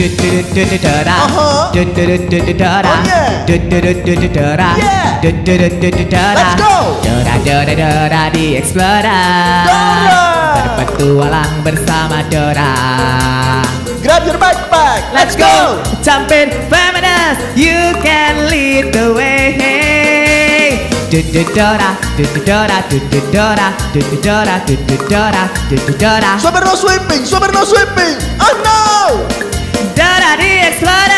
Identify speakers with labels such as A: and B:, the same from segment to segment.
A: Let's go.
B: Dora di Explorer. Berpetualang bersama Dora.
A: Grab your backpack.
B: Let's go. Jump in, feminist. You can lead the way. Dora.
A: Super no sweeping. Oh no.
B: Dora di Explorer.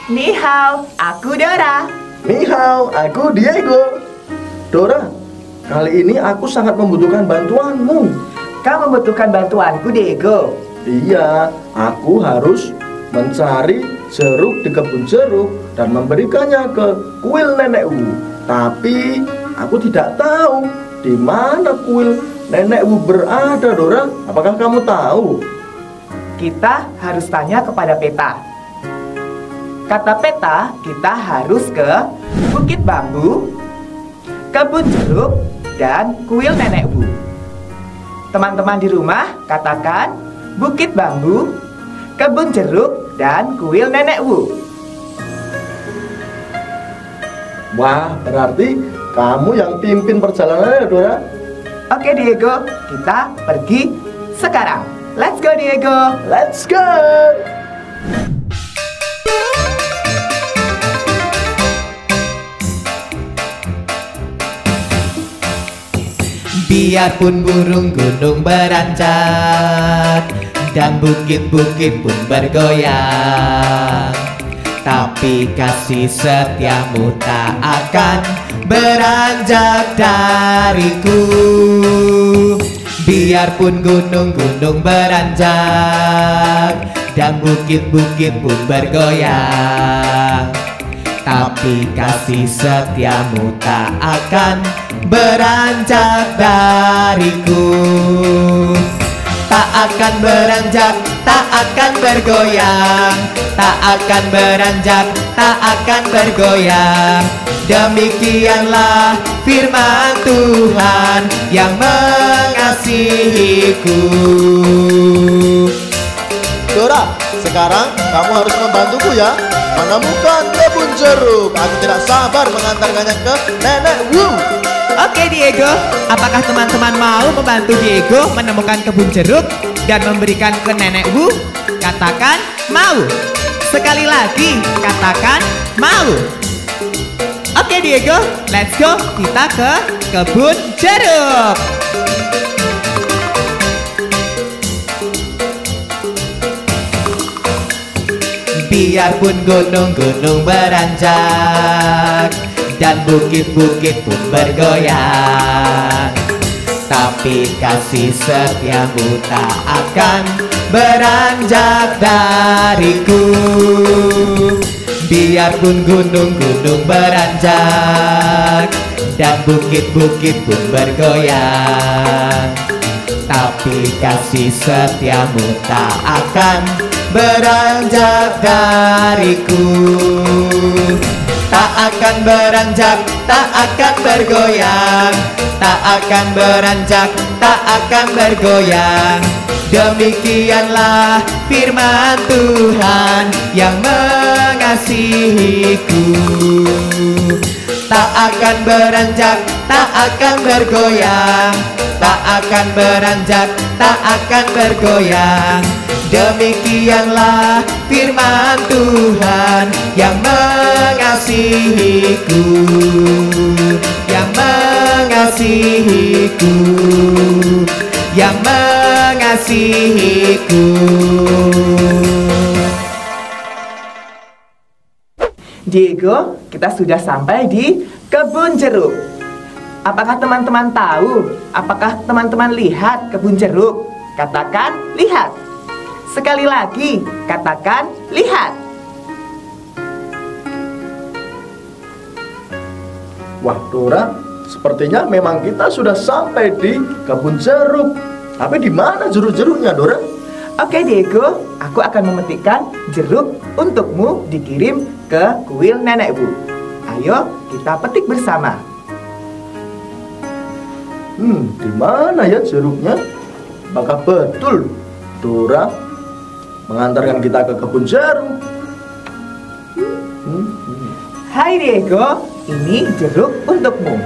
B: Ni hao, aku Dora.
A: Ni hao, aku Diego. Dora, kali ini aku sangat membutuhkan bantuanmu.
C: Kau membutuhkan bantuanku, Diego.
A: Iya, aku harus mencari jeruk di kebun jeruk dan memberikannya ke kuil nenek Wu. Tapi aku tidak tahu di mana kuil nenek Wu berada, Dora. Apakah kamu tahu?
C: Kita harus tanya kepada peta. Kata peta, kita harus ke Bukit Bambu, Kebun Jeruk, dan kuil nenek Wu. Teman-teman di rumah katakan Bukit Bambu, Kebun Jeruk, dan kuil nenek Wu.
A: Wah, berarti kamu yang pimpin perjalanannya, Dora.
C: Oke, Diego, kita pergi sekarang. Let's go, Diego.
A: Let's go.
B: Biarpun burung gunung beranjak dan bukit-bukit pun bergoyang, tapi kasih setiamu tak akan beranjak dariku. Biarpun gunung-gunung beranjak dan bukit-bukit pun bergoyang, tapi kasih setiamu tak akan beranjak dariku. Tak akan beranjak, tak akan bergoyang, tak akan beranjak, tak akan bergoyang. Demikianlah firman Tuhan yang mengasihiku.
A: Dora, sekarang kamu harus membantuku ya menemukan kebun jeruk. Aku tidak sabar mengantarkannya ke nenek Wu.
B: Oke Diego, apakah teman-teman mau membantu Diego menemukan kebun jeruk dan memberikan ke nenek Wu? Katakan mau. Sekali lagi, katakan mau. Oke Diego, let's go. Kita ke kebun jeruk. Biarpun gunung-gunung beranjak dan bukit-bukit pun bergoyang, tapi kasih setiamu tak akan beranjak dariku. Biarpun gunung-gunung beranjak dan bukit-bukit pun bergoyang, tapi kasih setiamu tak akan beranjak dariku. Tak akan beranjak, tak akan bergoyang, tak akan beranjak, tak akan bergoyang. Demikianlah firman Tuhan yang mengasihiku. Tak akan beranjak, tak akan bergoyang, tak akan beranjak, tak akan bergoyang. Demikianlah firman Tuhan yang mengasihiku, yang mengasihiku, yang mengasihiku.
C: Diego, kita sudah sampai di kebun jeruk. Apakah teman-teman tahu? Apakah teman-teman lihat kebun jeruk? Katakan lihat. Sekali lagi, katakan lihat.
A: Wah, Dora, sepertinya memang kita sudah sampai di kebun jeruk. Tapi di mana jeruk-jeruknya, Dora?
C: Oke Diego, aku akan memetikkan jeruk untukmu dikirim ke kuil nenek Wu. Ayo kita petik bersama.
A: Di mana ya jeruknya? Apakah betul Dora mengantarkan kita ke kebun jeruk.
C: Hai Diego, ini jeruk untukmu.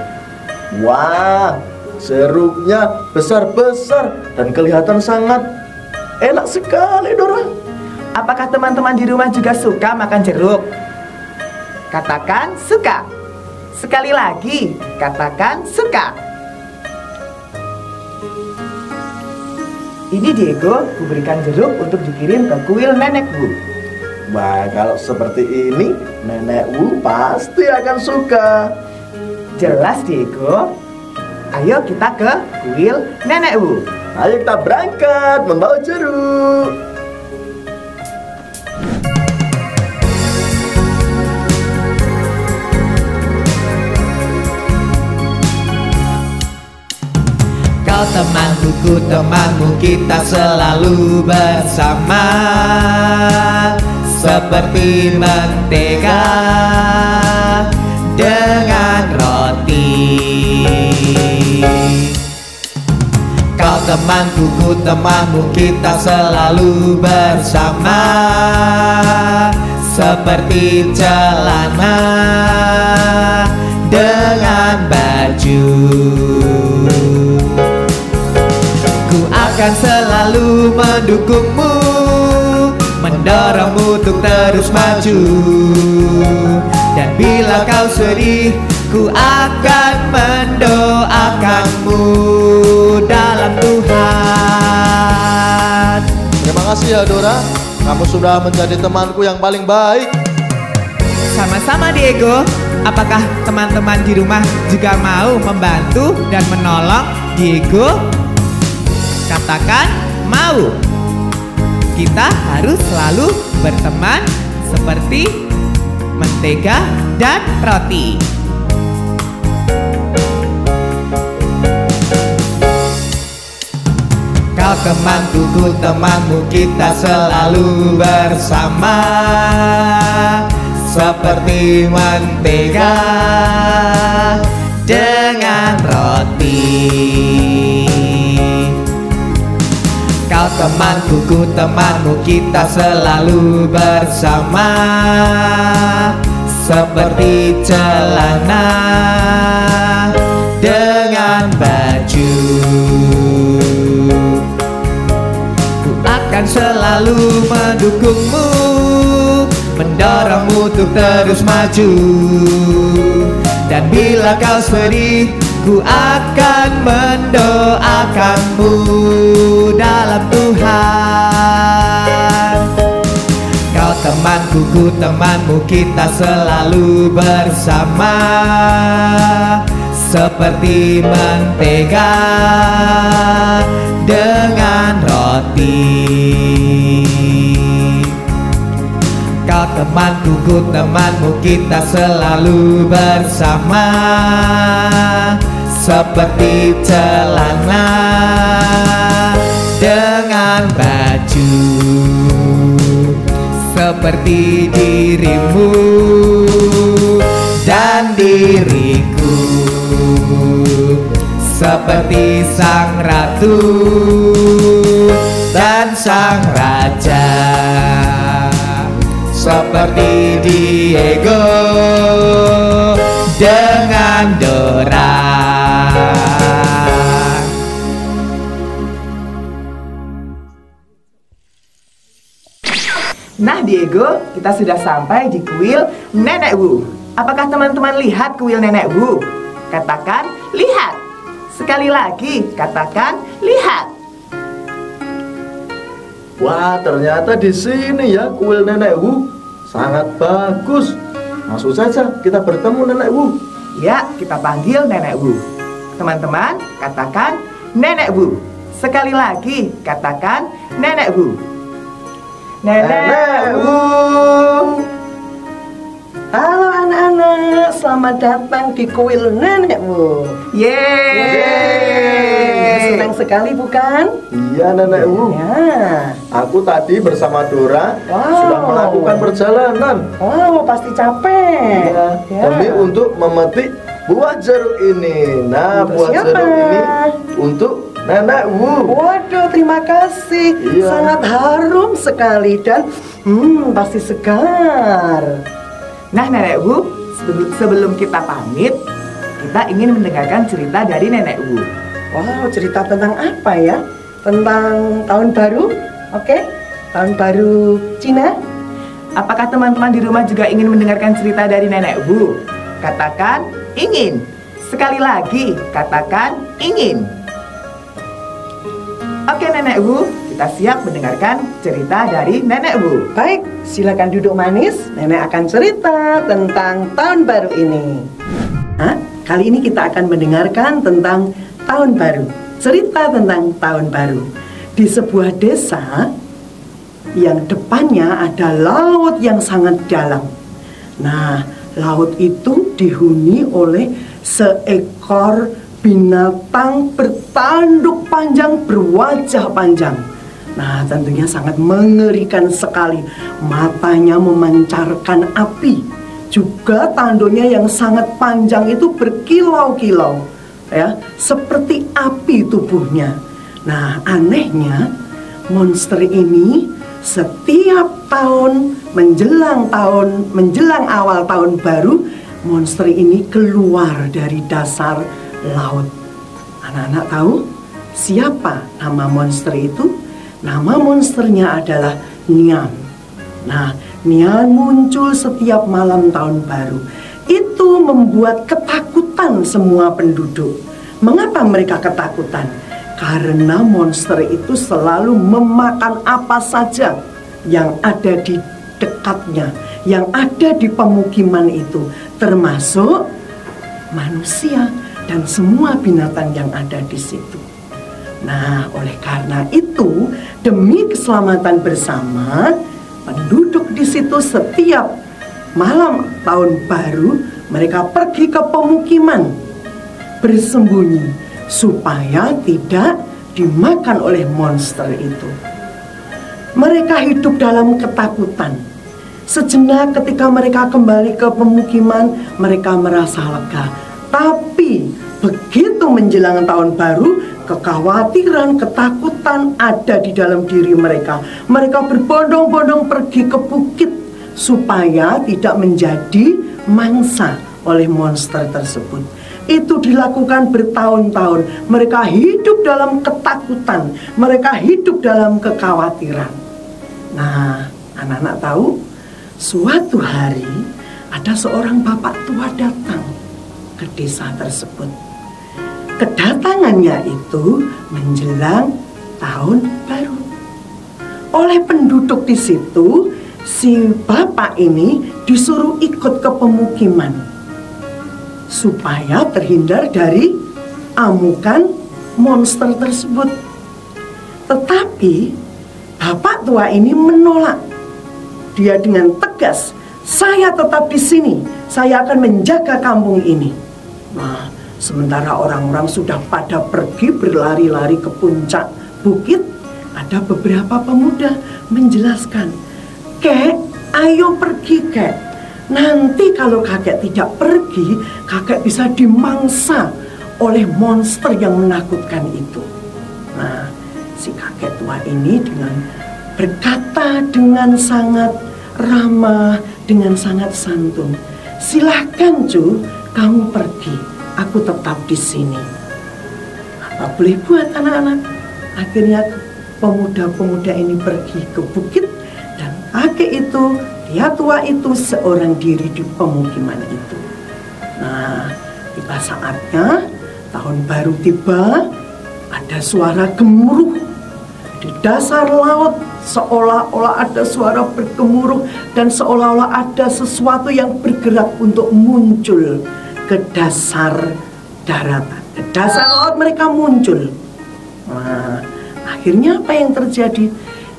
A: Wah, jeruknya besar-besar dan kelihatan sangat enak sekali, Dora.
C: Apakah teman-teman di rumah juga suka makan jeruk? Katakan suka. Sekali lagi, katakan suka. Ini Diego, kuberikan jeruk untuk dikirim ke kuil Nenek Wu.
A: Wah, kalau seperti ini, Nenek Wu pasti akan suka.
C: Jelas Diego. Ayo kita ke kuil Nenek Wu.
A: Ayo kita berangkat membawa jeruk.
B: Kau temanku, ku temanmu, kita selalu bersama seperti mentega dengan roti. Kau temanku, ku temanmu, kita selalu bersama seperti celana dengan baju. Ku akan selalu mendukungmu, mendorongmu untuk terus maju. Dan bila kau sedih, ku akan mendoakanmu dalam Tuhan.
D: Terima kasih ya Dora, kamu sudah menjadi temanku yang paling baik.
B: Sama-sama Diego. Apakah teman-teman di rumah juga mau membantu dan menolong Diego? Katakan mau. Kita harus selalu berteman seperti mentega dan roti. Kau temanku, ku temanmu, kita selalu bersama seperti mentega dengan roti. Kau temanku, ku temanmu, kita selalu bersama seperti celana dengan baju. Ku akan selalu mendukungmu, mendorongmu untuk terus maju. Dan bila kau sedih, ku akan mendoakanmu dalam Tuhan. Kau temanku, ku temanmu, kita selalu bersama seperti mentega dengan roti. Kau temanku, ku temanmu, kita selalu bersama seperti celana dengan baju. Seperti dirimu dan diriku, seperti sang ratu dan sang raja. Seperti Diego dengan Dora.
C: Nah Diego, kita sudah sampai di kuil Nenek Wu. Apakah teman-teman lihat kuil Nenek Wu? Katakan lihat. Sekali lagi, katakan lihat.
A: Wah, ternyata di sini ya kuil Nenek Wu. Sangat bagus. Langsung saja kita bertemu Nenek Wu.
C: Ya, kita panggil Nenek Wu. Teman-teman, katakan Nenek Wu. Sekali lagi, katakan Nenek Wu.
A: Nenek Wu.
E: Halo anak-anak, selamat datang di kuil Nenek Wu.
C: Yeay!
E: Senang sekali bukan?
A: Iya Nenek Wu.
E: Ya.
A: Aku tadi bersama Dora
E: Wow.
A: sudah melakukan perjalanan.
E: Wow, pasti capek.
A: Ya, demi untuk memetik buah jeruk ini. Nah,
E: Untuk
A: buah
E: siapa?
A: jeruk ini untuk Nenek Wu.
E: Waduh, terima kasih.
A: Iya.
E: Sangat harum sekali dan pasti segar.
C: Nah, Nenek Wu, sebelum kita pamit, kita ingin mendengarkan cerita dari Nenek Wu.
E: Wow, cerita tentang apa ya? Tentang tahun baru? Oke, tahun baru Cina.
C: Apakah teman-teman di rumah juga ingin mendengarkan cerita dari Nenek Wu? Katakan ingin. Sekali lagi, katakan ingin. Oke, Nenek Wu, kita siap mendengarkan cerita dari Nenek Wu.
E: Baik, silakan duduk manis. Nenek akan cerita tentang tahun baru ini. Kali ini kita akan mendengarkan tentang tahun baru. Cerita tentang tahun baru. Di sebuah desa yang depannya ada laut yang sangat dalam. Nah, laut itu dihuni oleh seekor binatang bertanduk panjang, berwajah panjang. Nah, tentunya sangat mengerikan sekali. Matanya memancarkan api. Juga tanduknya yang sangat panjang itu berkilau-kilau, ya, seperti api tubuhnya. Nah, anehnya monster ini setiap tahun menjelang awal tahun baru, monster ini keluar dari dasar laut. Anak-anak tahu siapa nama monster itu? Nama monsternya adalah Nian. Nah, Nian muncul setiap malam tahun baru. Itu membuat ketakutan semua penduduk. Mengapa mereka ketakutan? Karena monster itu selalu memakan apa saja yang ada di dekatnya, yang ada di pemukiman itu, termasuk manusia dan semua binatang yang ada di situ. Nah, oleh karena itu, demi keselamatan bersama, penduduk di situ setiap malam tahun baru mereka pergi ke pemukiman bersembunyi supaya tidak dimakan oleh monster itu. Mereka hidup dalam ketakutan. Sejenak ketika mereka kembali ke pemukiman, mereka merasa lega. Tapi begitu menjelang tahun baru, kekhawatiran, ketakutan ada di dalam diri mereka. Mereka berbondong-bondong pergi ke bukit supaya tidak menjadi mangsa oleh monster tersebut. Itu dilakukan bertahun-tahun. Mereka hidup dalam ketakutan, mereka hidup dalam kekhawatiran. Nah, anak-anak tahu, suatu hari ada seorang bapak tua datang ke desa tersebut. Kedatangannya itu menjelang tahun baru. Oleh penduduk di situ, si bapak ini disuruh ikut ke pemukiman supaya terhindar dari amukan monster tersebut. Tetapi bapak tua ini menolak. Dia dengan tegas, "Saya tetap di sini. Saya akan menjaga kampung ini." Nah, sementara orang-orang sudah pada pergi berlari-lari ke puncak bukit, ada beberapa pemuda menjelaskan, "Kek, ayo pergi, Kek. Nanti kalau kakek tidak pergi, kakek bisa dimangsa oleh monster yang menakutkan itu." Nah, si kakek tua ini dengan berkata dengan sangat ramah, dengan sangat santun, "Silahkan, Cu, kamu pergi. Aku tetap di sini." Apa boleh buat anak-anak? Akhirnya pemuda-pemuda ini pergi ke bukit dan kakek itu, dia tua itu seorang diri di pemukiman itu. Nah, tiba saatnya tahun baru tiba, ada suara gemuruh di dasar laut, seolah-olah ada suara bergemuruh dan seolah-olah ada sesuatu yang bergerak untuk muncul ke dasar daratan, ke dasar laut mereka muncul. Nah, akhirnya apa yang terjadi?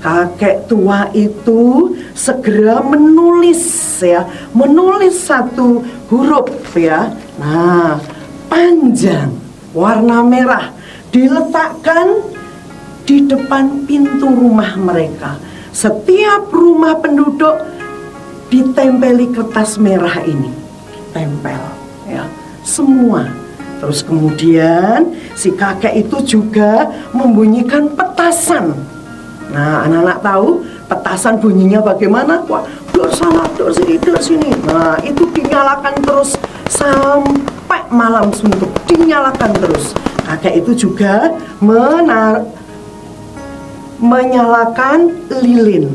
E: Kakek tua itu segera menulis satu huruf ya. Nah, panjang, warna merah, diletakkan di depan pintu rumah mereka. Setiap rumah penduduk ditempeli kertas merah ini, tempel ya, semua. terus kemudian si kakek itu juga membunyikan petasan. Nah, anak-anak tahu petasan bunyinya bagaimana? Wah, dor sana, dor sini, dor sini. Nah, itu dinyalakan terus sampai malam suntuk, dinyalakan terus. Kakek itu juga menyalakan lilin.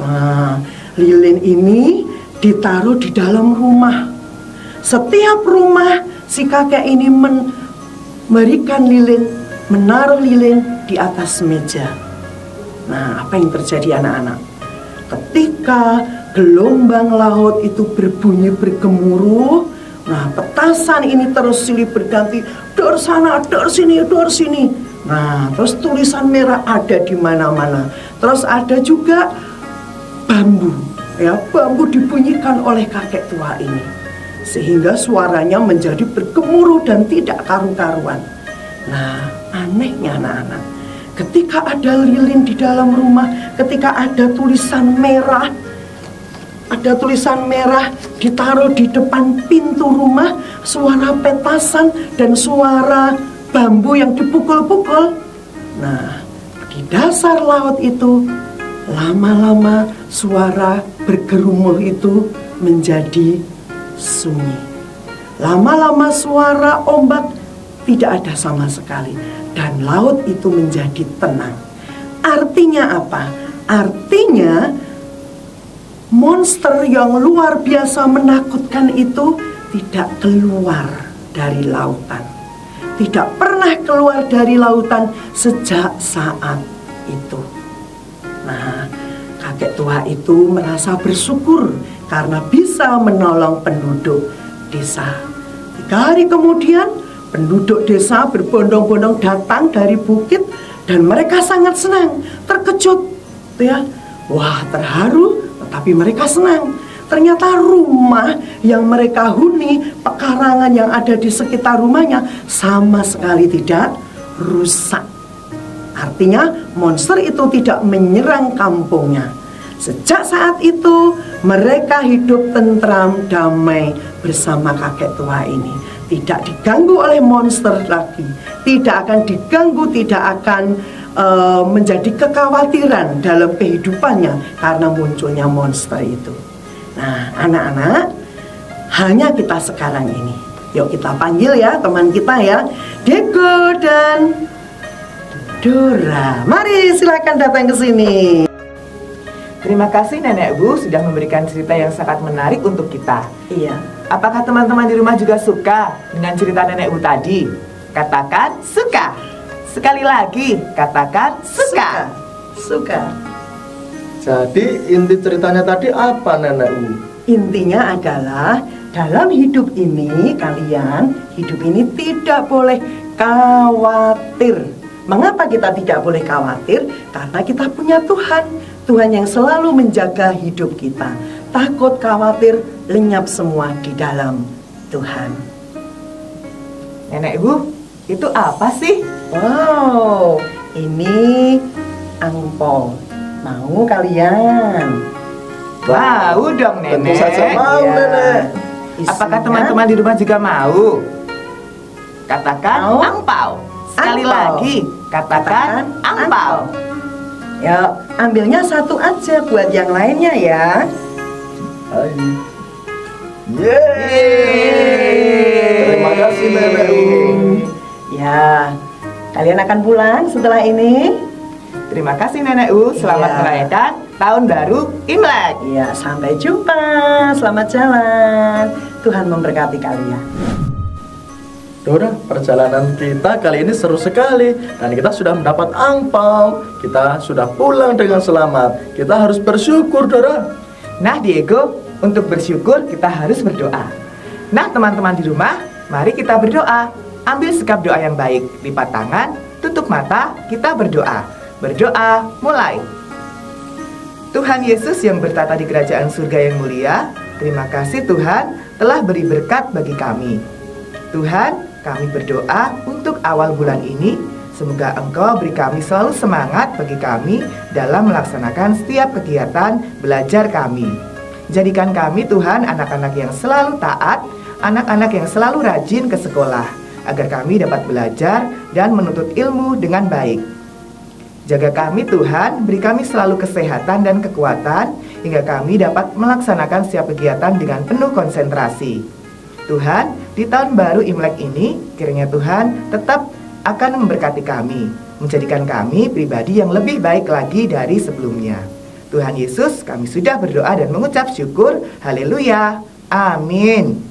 E: Nah, lilin ini ditaruh di dalam rumah. Setiap rumah si kakek ini memberikan lilin, menaruh lilin di atas meja. Nah, apa yang terjadi anak-anak? Ketika gelombang laut itu berbunyi bergemuruh, nah petasan ini terus silih berganti, dor sana, dor sini, dor sini. Nah, terus tulisan merah ada di mana-mana. Terus ada juga bambu, ya, bambu dibunyikan oleh kakek tua ini, sehingga suaranya menjadi bergemuruh dan tidak karu-karuan. Nah, anehnya anak-anak, ketika ada lilin di dalam rumah, ketika ada tulisan merah ditaruh di depan pintu rumah, suara petasan dan suara bambu yang dipukul-pukul. Nah, di dasar laut itu lama-lama suara bergerumuh itu menjadi sunyi. Lama-lama suara ombak tidak ada sama sekali dan laut itu menjadi tenang. Artinya apa? Artinya monster yang luar biasa menakutkan itu tidak keluar dari lautan. Tidak pernah keluar dari lautan sejak saat itu. Nah, kakek tua itu merasa bersyukur karena bisa menolong penduduk desa. 3 hari kemudian, penduduk desa berbondong-bondong datang dari bukit dan mereka sangat senang, terkejut, ya. Wah, terharu, tetapi mereka senang. Ternyata rumah yang mereka huni, pekarangan yang ada di sekitar rumahnya sama sekali tidak rusak. Artinya monster itu tidak menyerang kampungnya. Sejak saat itu mereka hidup tentram damai bersama kakek tua ini. Tidak diganggu oleh monster lagi. Tidak akan diganggu, tidak akan menjadi kekhawatiran dalam kehidupannya karena munculnya monster itu. Nah, anak-anak, hanya kita sekarang ini. Yuk kita panggil ya teman kita ya, Diego dan Dora. Mari silakan datang ke sini.
C: Terima kasih Nenek Bu sudah memberikan cerita yang sangat menarik untuk kita.
E: Iya.
C: Apakah teman-teman di rumah juga suka dengan cerita Nenek Bu tadi? Katakan suka. Sekali lagi, katakan suka.
E: Suka.
A: Jadi inti ceritanya tadi apa Nenek U?
E: Intinya adalah dalam hidup ini kalian, hidup ini tidak boleh khawatir. Mengapa kita tidak boleh khawatir? Karena kita punya Tuhan. Tuhan yang selalu menjaga hidup kita. Takut, khawatir, lenyap semua di dalam Tuhan.
C: Nenek Bu, itu apa sih?
E: Wow, ini angpau. Mau kalian?
C: Mau dong Nenek.
A: Tentu saja mau
E: Ya.
A: Nenek.
C: Apakah
E: Isinya
C: teman-teman di rumah juga mau? Katakan
E: Mau?
C: angpau. Sekali
E: Angpau.
C: lagi, katakan angpau.
E: Ya, ambilnya satu aja buat yang lainnya ya.
A: Hai. Yeay. Terima kasih Nenek U.
E: Ya, kalian akan pulang setelah ini.
C: Terima kasih Nenek U, selamat
E: Iya.
C: merayakan Tahun Baru Imlek.
E: Ya, sampai jumpa. Selamat jalan. Tuhan memberkati kalian.
A: Dora, perjalanan kita kali ini seru sekali dan kita sudah mendapat angpau. Kita sudah pulang dengan selamat. Kita harus bersyukur, Dora.
C: Nah Diego, untuk bersyukur kita harus berdoa. Nah teman-teman di rumah, mari kita berdoa. Ambil sikap doa yang baik, lipat tangan, tutup mata, kita berdoa. Berdoa, mulai. Tuhan Yesus yang bertata di kerajaan surga yang mulia, terima kasih Tuhan telah beri berkat bagi kami. Tuhan, kami berdoa untuk awal bulan ini, semoga Engkau beri kami selalu semangat bagi kami dalam melaksanakan setiap kegiatan belajar kami. Jadikan kami Tuhan anak-anak yang selalu taat, anak-anak yang selalu rajin ke sekolah. agar kami dapat belajar dan menuntut ilmu dengan baik. Jaga kami Tuhan, beri kami selalu kesehatan dan kekuatan, hingga kami dapat melaksanakan setiap kegiatan dengan penuh konsentrasi. Tuhan, di tahun baru Imlek ini, kiranya Tuhan tetap akan memberkati kami, menjadikan kami pribadi yang lebih baik lagi dari sebelumnya. Tuhan Yesus, kami sudah berdoa dan mengucap syukur. Haleluya. Amin.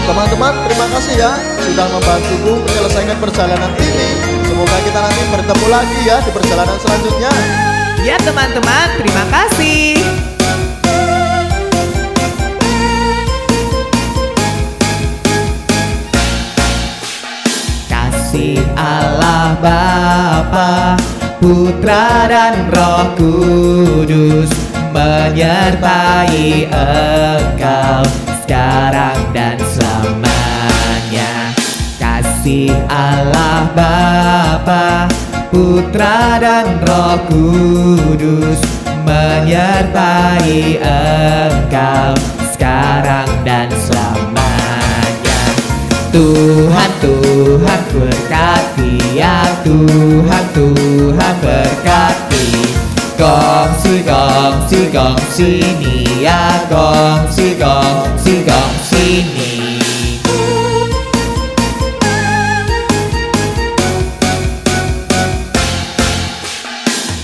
D: Teman-teman, terima kasih ya sudah membantuku menyelesaikan perjalanan ini. Semoga kita nanti bertemu lagi ya di perjalanan selanjutnya.
B: Ya teman-teman, terima kasih. Kasih Allah Bapa, Putra dan Roh Kudus menyertai engkau sekarang dan selamanya. Kasih Allah Bapa, Putra dan Roh Kudus menyertai engkau sekarang dan selamanya. Tuhan, Tuhan berkati ya, Tuhan, Tuhan berkati. Gongsi, gongsi, gongsi ni ya, gongsi, gongsi, gongsi ni.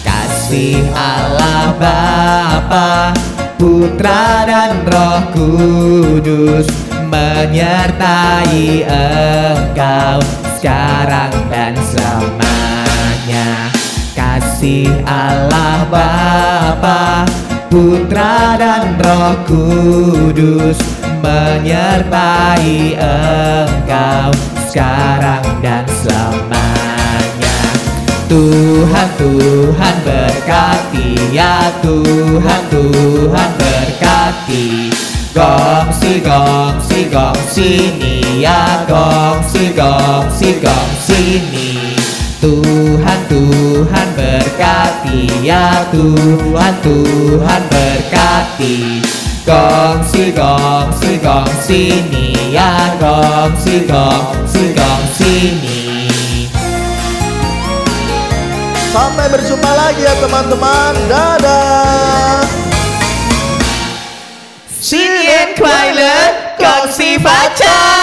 B: Kasih Allah Bapa, Putra dan Roh Kudus menyertai engkau sekarang dan selamanya. Kasih Allah Bapa, Putra dan Roh Kudus menyertai engkau sekarang dan selamanya. Tuhan, Tuhan berkati ya, Tuhan, Tuhan berkati. Gongsi, gongsi, gongsi ni ya, gongsi, gongsi, gongsi ni. Tuhan, Tuhan berkati ya, Tuhan, Tuhan berkati. Gongsi, gongsi, gongsi ni ya, gongsi, gongsi, gongsi ni.
D: Sampai berjumpa lagi ya teman-teman. Dadah.
B: 新年快乐，恭喜发财！